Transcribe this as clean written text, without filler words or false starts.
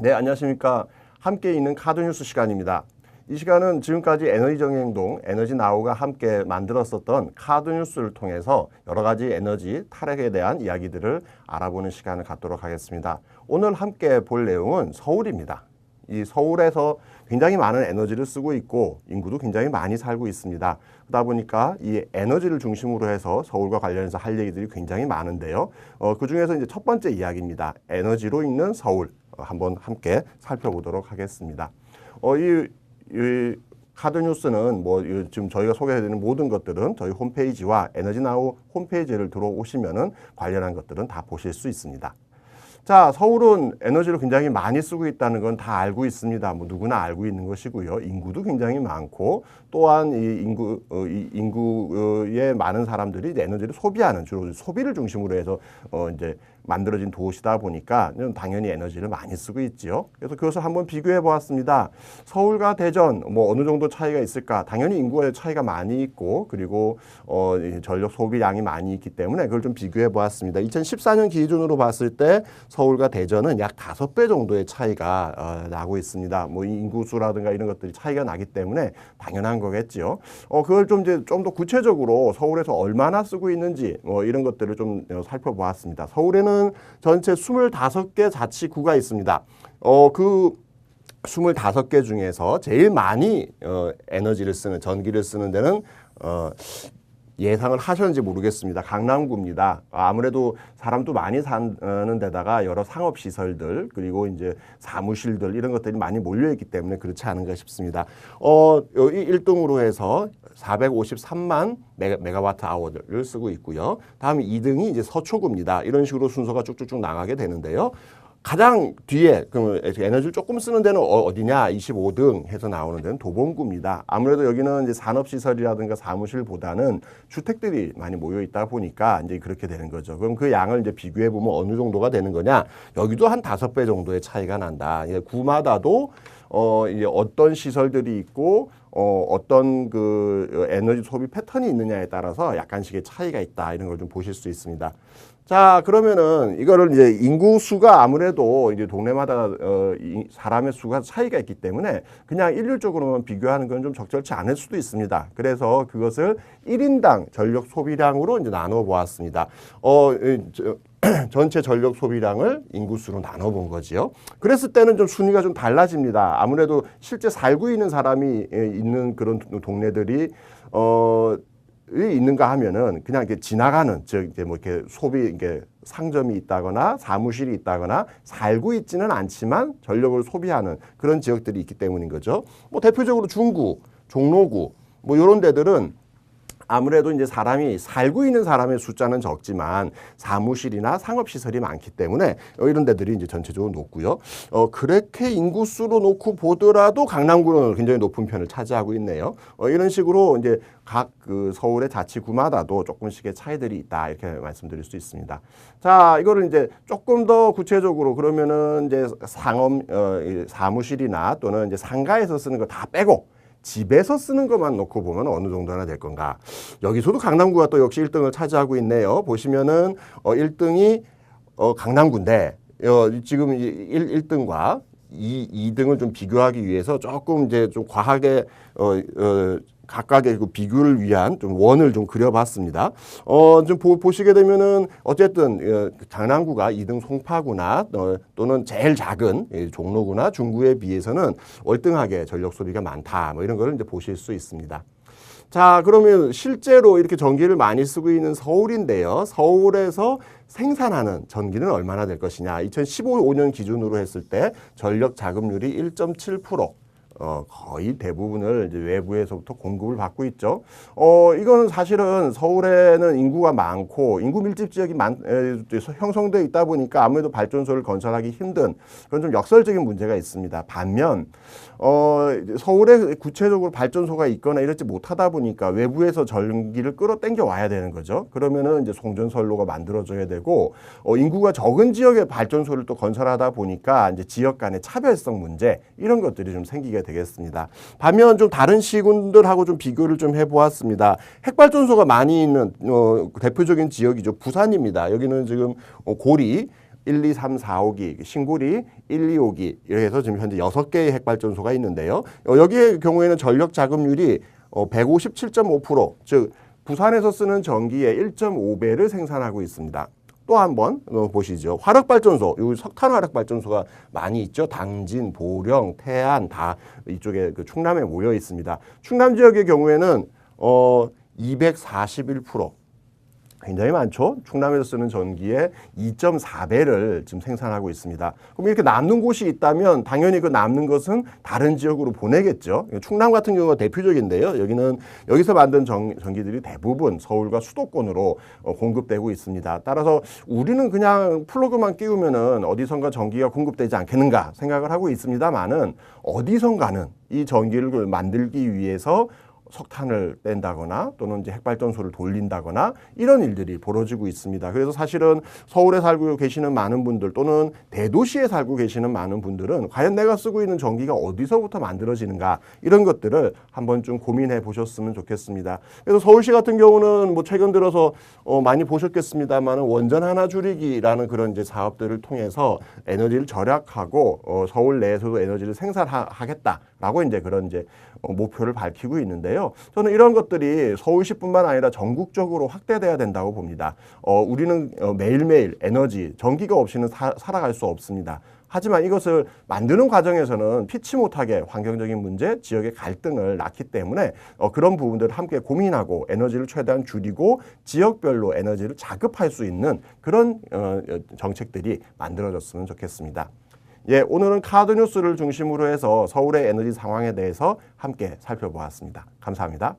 네, 안녕하십니까. 함께 있는 카드뉴스 시간입니다. 이 시간은 지금까지 에너지정의행동, 에너지나우가 함께 만들었었던 카드뉴스를 통해서 여러 가지 에너지 탈핵에 대한 이야기들을 알아보는 시간을 갖도록 하겠습니다. 오늘 함께 볼 내용은 서울입니다. 이 서울에서 굉장히 많은 에너지를 쓰고 있고 인구도 굉장히 많이 살고 있습니다. 그러다 보니까 이 에너지를 중심으로 해서 서울과 관련해서 할 얘기들이 굉장히 많은데요. 그 중에서 이제 첫 번째 이야기입니다. 에너지로 있는 서울. 한번 함께 살펴보도록 하겠습니다. 이 카드뉴스는 지금 저희가 소개해드리는 모든 것들은 저희 홈페이지와 에너지나우 홈페이지를 들어오시면은 관련한 것들은 다 보실 수 있습니다. 자, 서울은 에너지를 굉장히 많이 쓰고 있다는 건 다 알고 있습니다. 누구나 알고 있는 것이고요. 인구도 굉장히 많고 또한 이 인구의 많은 사람들이 에너지를 소비하는 주로 소비를 중심으로 해서 이제 만들어진 도시다 보니까 당연히 에너지를 많이 쓰고 있지요. 그래서 그것을 한번 비교해 보았습니다. 서울과 대전 어느 정도 차이가 있을까? 당연히 인구의 차이가 많이 있고 그리고 전력 소비량이 많이 있기 때문에 그걸 좀 비교해 보았습니다. 2014년 기준으로 봤을 때 서울과 대전은 약 5배 정도의 차이가 나고 있습니다. 인구수라든가 이런 것들이 차이가 나기 때문에 당연한 거겠지요. 그걸 좀 더 구체적으로 서울에서 얼마나 쓰고 있는지 이런 것들을 좀 살펴보았습니다. 서울에는 전체 25개 자치구가 있습니다. 그 25개 중에서 제일 많이 에너지를 쓰는, 전기를 쓰는 데는 예상을 하셨는지 모르겠습니다. 강남구입니다. 아무래도 사람도 많이 사는 데다가 여러 상업시설들 그리고 이제 사무실들 이런 것들이 많이 몰려있기 때문에 그렇지 않은가 싶습니다. 1등으로 해서 453만 메가와트 아워를 쓰고 있고요. 다음 2등이 이제 서초구입니다. 이런 식으로 순서가 쭉쭉쭉 나가게 되는데요. 가장 뒤에 에너지를 조금 쓰는 데는 어디냐? 25등 해서 나오는 데는 도봉구입니다. 아무래도 여기는 이제 산업시설이라든가 사무실보다는 주택들이 많이 모여 있다 보니까 이제 그렇게 되는 거죠. 그럼 그 양을 이제 비교해 보면 어느 정도가 되는 거냐? 여기도 한 5배 정도의 차이가 난다. 구마다도 이제 어떤 시설들이 있고 어떤 그 에너지 소비 패턴이 있느냐에 따라서 약간씩의 차이가 있다. 이런 걸 좀 보실 수 있습니다. 자, 그러면은 이거를 이제 인구수가 아무래도 이제 동네마다 사람의 수가 차이가 있기 때문에 그냥 일률적으로만 비교하는 건 좀 적절치 않을 수도 있습니다. 그래서 그것을 1인당 전력 소비량으로 이제 나눠 보았습니다. 전체 전력 소비량을 인구수로 나눠본 거지요. 그랬을 때는 좀 순위가 좀 달라집니다. 아무래도 실제 살고 있는 사람이 있는 그런 동네들이 있는가 하면은 그냥 이렇게 지나가는 이제 이렇게 이게 상점이 있다거나 사무실이 있다거나 살고 있지는 않지만 전력을 소비하는 그런 지역들이 있기 때문인 거죠. 대표적으로 중구, 종로구 이런 데들은 아무래도 이제 사람이 살고 있는 사람의 숫자는 적지만 사무실이나 상업시설이 많기 때문에 이런 데들이 이제 전체적으로 높고요. 그렇게 인구수로 놓고 보더라도 강남구는 굉장히 높은 편을 차지하고 있네요. 이런 식으로 이제 각 그 서울의 자치구마다도 조금씩의 차이들이 있다 이렇게 말씀드릴 수 있습니다. 자, 이거를 이제 조금 더 구체적으로 그러면은 이제 사무실이나 또는 이제 상가에서 쓰는 거 다 빼고 집에서 쓰는 것만 놓고 보면 어느 정도나 될 건가. 여기서도 강남구가 또 역시 1등을 차지하고 있네요. 보시면은 1등이 강남구인데 지금 1등과 2등을 좀 비교하기 위해서 조금 이제 좀 과하게 각각의 그 비교를 위한 좀 원을 좀 그려봤습니다. 좀 보시게 되면은 어쨌든 강남구가 2등 송파구나 또는 제일 작은 종로구나 중구에 비해서는 월등하게 전력 소비가 많다. 이런 걸 이제 보실 수 있습니다. 자, 그러면 실제로 이렇게 전기를 많이 쓰고 있는 서울인데요. 서울에서 생산하는 전기는 얼마나 될 것이냐. 2015-5년 기준으로 했을 때 전력 자급률이 1.7%. 거의 대부분을 이제 외부에서부터 공급을 받고 있죠. 이거는 사실은 서울에는 인구가 많고 인구 밀집 지역이 형성되어 있다 보니까 아무래도 발전소를 건설하기 힘든 그런 좀 역설적인 문제가 있습니다. 반면 서울에 구체적으로 발전소가 있거나 이렇지 못하다 보니까 외부에서 전기를 끌어당겨 와야 되는 거죠. 그러면은 이제 송전선로가 만들어져야 되고 인구가 적은 지역에 발전소를 또 건설하다 보니까 이제 지역 간의 차별성 문제 이런 것들이 좀 생기게 되겠습니다. 반면 좀 다른 시군들하고 좀 비교를 좀 해보았습니다. 핵발전소가 많이 있는 대표적인 지역이죠. 부산입니다. 여기는 지금 고리 1, 2, 3, 4, 5기, 신구리 1, 2, 5기 이렇게 해서 지금 현재 6개의 핵발전소가 있는데요. 여기의 경우에는 전력 자급률이 157.5%, 즉 부산에서 쓰는 전기의 1.5배를 생산하고 있습니다. 또 한번 보시죠. 화력발전소, 여기 석탄 화력발전소가 많이 있죠. 당진, 보령, 태안 다 이쪽에 그 충남에 모여 있습니다. 충남 지역의 경우에는 241%. 굉장히 많죠. 충남에서 쓰는 전기의 2.4배를 지금 생산하고 있습니다. 그럼 이렇게 남는 곳이 있다면 당연히 그 남는 것은 다른 지역으로 보내겠죠. 충남 같은 경우가 대표적인데요. 여기서 만든 전기들이 대부분 서울과 수도권으로 공급되고 있습니다. 따라서 우리는 그냥 플러그만 끼우면은 어디선가 전기가 공급되지 않겠는가 생각을 하고 있습니다만은 어디선가는 이 전기를 만들기 위해서 석탄을 뺀다거나 또는 이제 핵발전소를 돌린다거나 이런 일들이 벌어지고 있습니다. 그래서 사실은 서울에 살고 계시는 많은 분들 또는 대도시에 살고 계시는 많은 분들은 과연 내가 쓰고 있는 전기가 어디서부터 만들어지는가 이런 것들을 한번 좀 고민해 보셨으면 좋겠습니다. 그래서 서울시 같은 경우는 뭐 최근 들어서 많이 보셨겠습니다만 원전 하나 줄이기라는 그런 이제 사업들을 통해서 에너지를 절약하고 서울 내에서도 에너지를 생산하겠다라고 이제 그런 이제 목표를 밝히고 있는데요. 저는 이런 것들이 서울시뿐만 아니라 전국적으로 확대돼야 된다고 봅니다. 우리는 매일매일 에너지, 전기가 없이는 살아갈 수 없습니다. 하지만 이것을 만드는 과정에서는 피치 못하게 환경적인 문제, 지역의 갈등을 낳기 때문에 그런 부분들을 함께 고민하고 에너지를 최대한 줄이고 지역별로 에너지를 자급할 수 있는 그런 정책들이 만들어졌으면 좋겠습니다. 예, 오늘은 카드 뉴스를 중심으로 해서 서울의 에너지 상황에 대해서 함께 살펴보았습니다. 감사합니다.